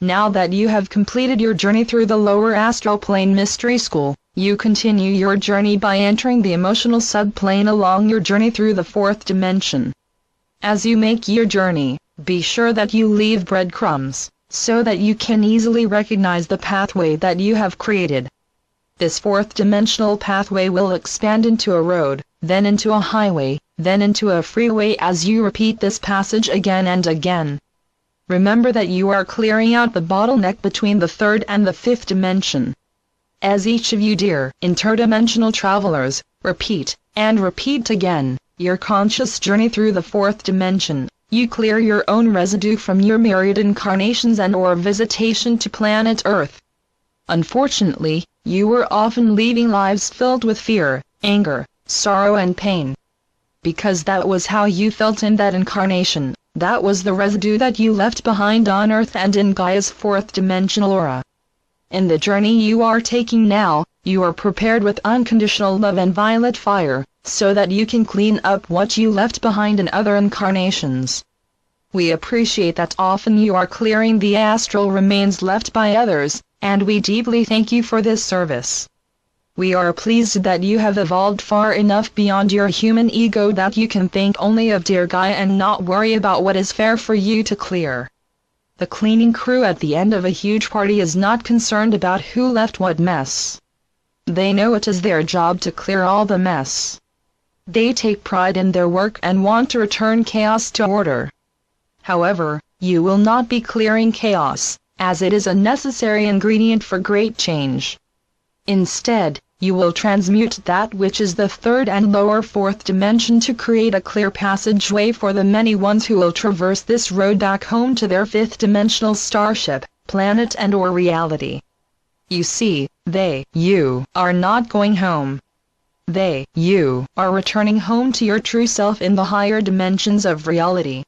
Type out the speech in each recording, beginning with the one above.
Now that you have completed your journey through the lower astral plane mystery school, you continue your journey by entering the emotional subplane along your journey through the fourth dimension. As you make your journey, be sure that you leave breadcrumbs, so that you can easily recognize the pathway that you have created. This fourth dimensional pathway will expand into a road, then into a highway, then into a freeway as you repeat this passage again and again. Remember that you are clearing out the bottleneck between the third and the fifth dimension. As each of you dear interdimensional travelers, repeat, and repeat again, your conscious journey through the fourth dimension, you clear your own residue from your myriad incarnations and or visitation to planet Earth. Unfortunately, you were often leaving lives filled with fear, anger, sorrow and pain. Because that was how you felt in that incarnation. That was the residue that you left behind on Earth and in Gaia's fourth dimensional aura. In the journey you are taking now, you are prepared with unconditional love and violet fire, so that you can clean up what you left behind in other incarnations. We appreciate that often you are clearing the astral remains left by others, and we deeply thank you for this service. We are pleased that you have evolved far enough beyond your human ego that you can think only of dear Gaia and not worry about what is fair for you to clear. The cleaning crew at the end of a huge party is not concerned about who left what mess. They know it is their job to clear all the mess. They take pride in their work and want to return chaos to order. However, you will not be clearing chaos, as it is a necessary ingredient for great change. Instead, you will transmute that which is the third and lower fourth dimension to create a clear passageway for the many ones who will traverse this road back home to their fifth dimensional starship, planet and or reality. You see, you are not going home. You are returning home to your true self in the higher dimensions of reality.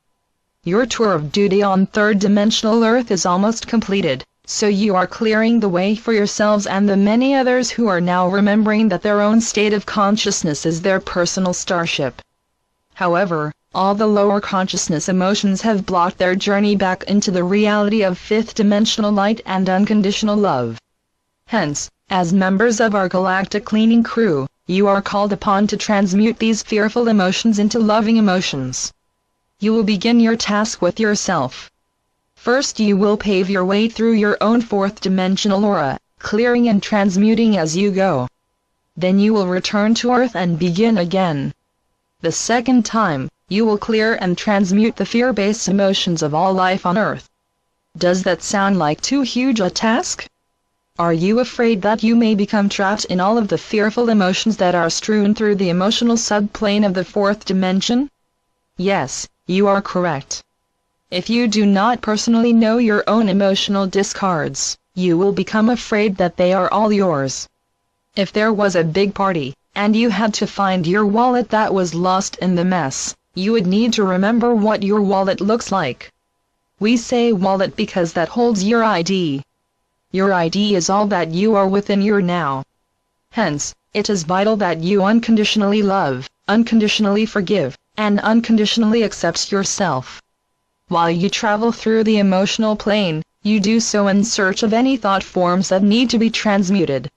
Your tour of duty on third dimensional Earth is almost completed. So you are clearing the way for yourselves and the many others who are now remembering that their own state of consciousness is their personal starship. However, all the lower consciousness emotions have blocked their journey back into the reality of fifth dimensional light and unconditional love. Hence, as members of our galactic cleaning crew, you are called upon to transmute these fearful emotions into loving emotions. You will begin your task with yourself. First you will pave your way through your own fourth dimensional aura, clearing and transmuting as you go. Then you will return to Earth and begin again. The second time, you will clear and transmute the fear-based emotions of all life on Earth. Does that sound like too huge a task? Are you afraid that you may become trapped in all of the fearful emotions that are strewn through the emotional subplane of the fourth dimension? Yes, you are correct. If you do not personally know your own emotional discards, you will become afraid that they are all yours. If there was a big party, and you had to find your wallet that was lost in the mess, you would need to remember what your wallet looks like. We say wallet because that holds your ID. Your ID is all that you are within your now. Hence, it is vital that you unconditionally love, unconditionally forgive, and unconditionally accept yourself. While you travel through the emotional plane, you do so in search of any thought forms that need to be transmuted.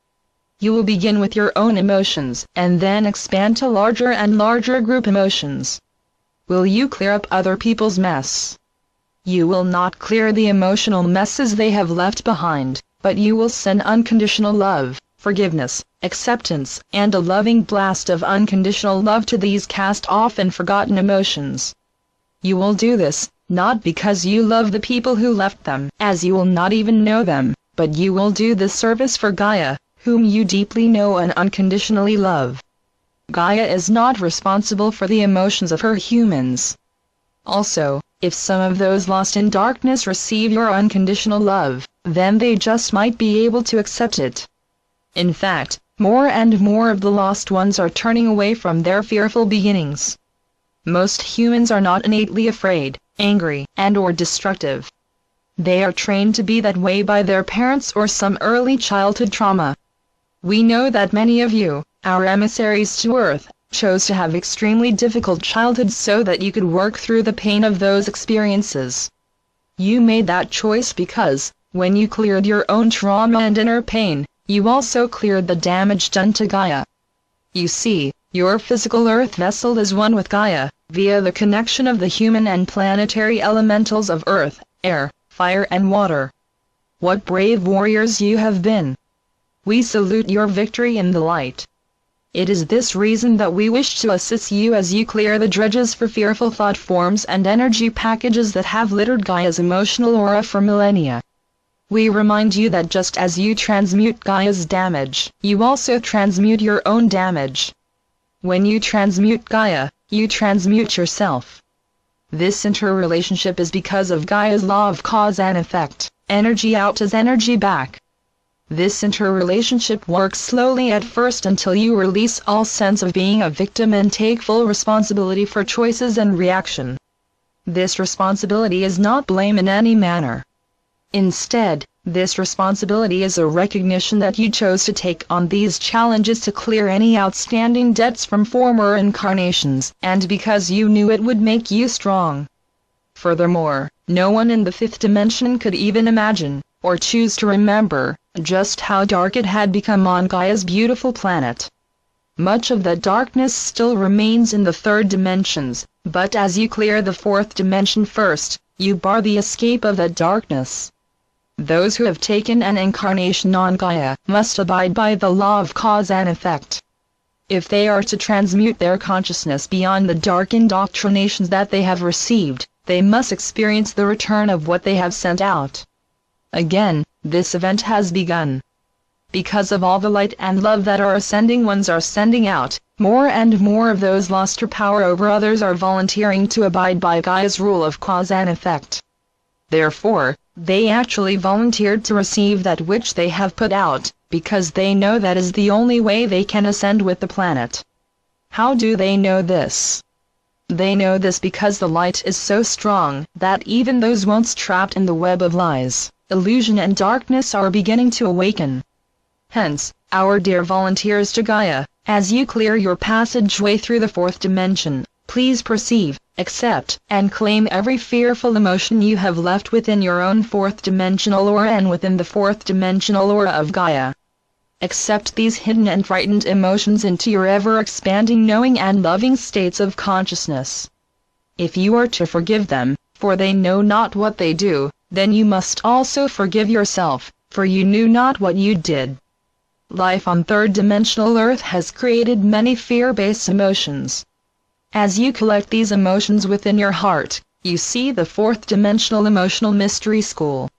You will begin with your own emotions, and then expand to larger and larger group emotions. Will you clear up other people's mess? You will not clear the emotional messes they have left behind, but you will send unconditional love, forgiveness, acceptance, and a loving blast of unconditional love to these cast-off and forgotten emotions. You will do this, not because you love the people who left them, as you will not even know them, but you will do this service for Gaia, whom you deeply know and unconditionally love. Gaia is not responsible for the emotions of her humans. Also, if some of those lost in darkness receive your unconditional love, then they just might be able to accept it. In fact, more and more of the lost ones are turning away from their fearful beginnings. Most humans are not innately afraid, angry, and or destructive. They are trained to be that way by their parents or some early childhood trauma. We know that many of you, our emissaries to Earth, chose to have extremely difficult childhoods so that you could work through the pain of those experiences. You made that choice because, When you cleared your own trauma and inner pain, you also cleared the damage done to Gaia. You see, your physical earth vessel is one with Gaia, via the connection of the human and planetary elementals of earth, air, fire and water. What brave warriors you have been! We salute your victory in the light. It is this reason that we wish to assist you as you clear the dredges for fearful thought forms and energy packages that have littered Gaia's emotional aura for millennia. We remind you that just as you transmute Gaia's damage, you also transmute your own damage. When you transmute Gaia, you transmute yourself. This interrelationship is because of Gaia's law of cause and effect, energy out is energy back. This interrelationship works slowly at first until you release all sense of being a victim and take full responsibility for choices and reaction. This responsibility is not blame in any manner. Instead, this responsibility is a recognition that you chose to take on these challenges to clear any outstanding debts from former incarnations, and because you knew it would make you strong. Furthermore, no one in the fifth dimension could even imagine, or choose to remember, just how dark it had become on Gaia's beautiful planet. Much of that darkness still remains in the third dimensions, but as you clear the fourth dimension first, you bar the escape of that darkness. Those who have taken an incarnation on Gaia must abide by the law of cause and effect. If they are to transmute their consciousness beyond the dark indoctrinations that they have received, they must experience the return of what they have sent out. Again, this event has begun. Because of all the light and love that our ascending ones are sending out, more and more of those lost their power over others are volunteering to abide by Gaia's rule of cause and effect. Therefore, they actually volunteered to receive that which they have put out, because they know that is the only way they can ascend with the planet. How do they know this? They know this because the light is so strong that even those once trapped in the web of lies, illusion and darkness are beginning to awaken. Hence, our dear volunteers to Gaia, as you clear your passageway through the fourth dimension, please perceive, accept, and claim every fearful emotion you have left within your own fourth dimensional aura and within the fourth dimensional aura of Gaia. Accept these hidden and frightened emotions into your ever-expanding knowing and loving states of consciousness. If you are to forgive them, for they know not what they do, then you must also forgive yourself, for you knew not what you did. Life on third-dimensional Earth has created many fear-based emotions. As you collect these emotions within your heart, you see the fourth-dimensional emotional mystery school.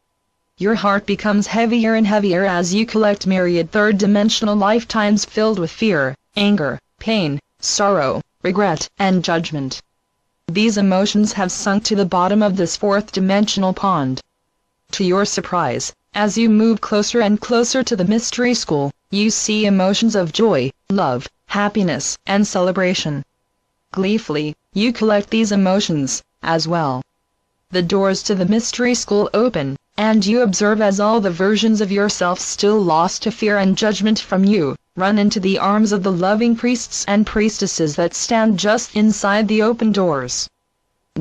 Your heart becomes heavier and heavier as you collect myriad third-dimensional lifetimes filled with fear, anger, pain, sorrow, regret, and judgment. These emotions have sunk to the bottom of this fourth-dimensional pond. To your surprise, as you move closer and closer to the mystery school, you see emotions of joy, love, happiness, and celebration. Gleefully, you collect these emotions, as well. The doors to the mystery school open, and you observe as all the versions of yourself still lost to fear and judgment from you, run into the arms of the loving priests and priestesses that stand just inside the open doors.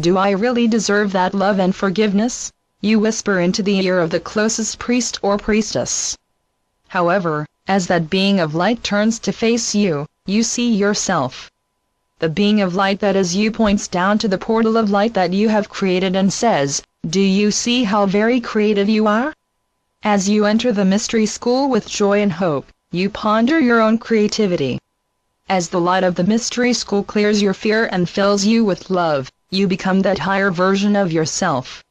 Do I really deserve that love and forgiveness? You whisper into the ear of the closest priest or priestess. However, as that being of light turns to face you, you see yourself. The being of light that is you points down to the portal of light that you have created and says, "Do you see how very creative you are?" As you enter the mystery school with joy and hope, you ponder your own creativity. As the light of the mystery school clears your fear and fills you with love, you become that higher version of yourself.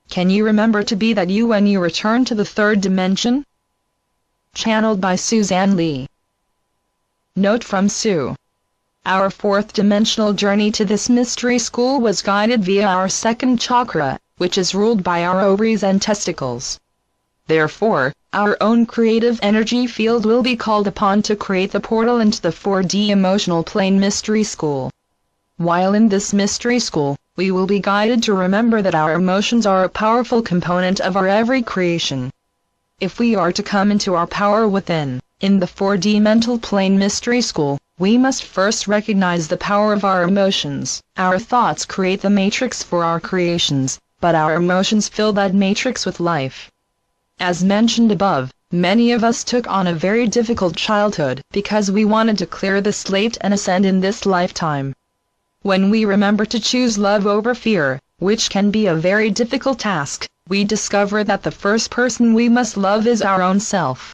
Can you remember to be that you when you return to the third dimension? Channeled by Suzanne Lee. Note from Sue. Our fourth dimensional journey to this mystery school was guided via our second chakra, which is ruled by our ovaries and testicles. Therefore, our own creative energy field will be called upon to create the portal into the 4D emotional plane mystery school. While in this mystery school, we will be guided to remember that our emotions are a powerful component of our every creation. If we are to come into our power within, in the 4D mental plane mystery school, we must first recognize the power of our emotions. Our thoughts create the matrix for our creations, but our emotions fill that matrix with life. As mentioned above, many of us took on a very difficult childhood because we wanted to clear the slate and ascend in this lifetime. When we remember to choose love over fear, which can be a very difficult task, we discover that the first person we must love is our own self.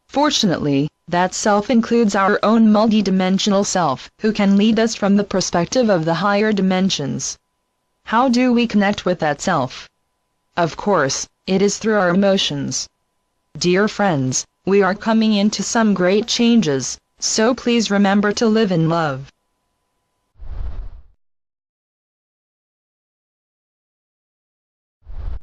Fortunately, that self includes our own multidimensional self, who can lead us from the perspective of the higher dimensions. How do we connect with that self? Of course, it is through our emotions. Dear friends, we are coming into some great changes, so please remember to live in love.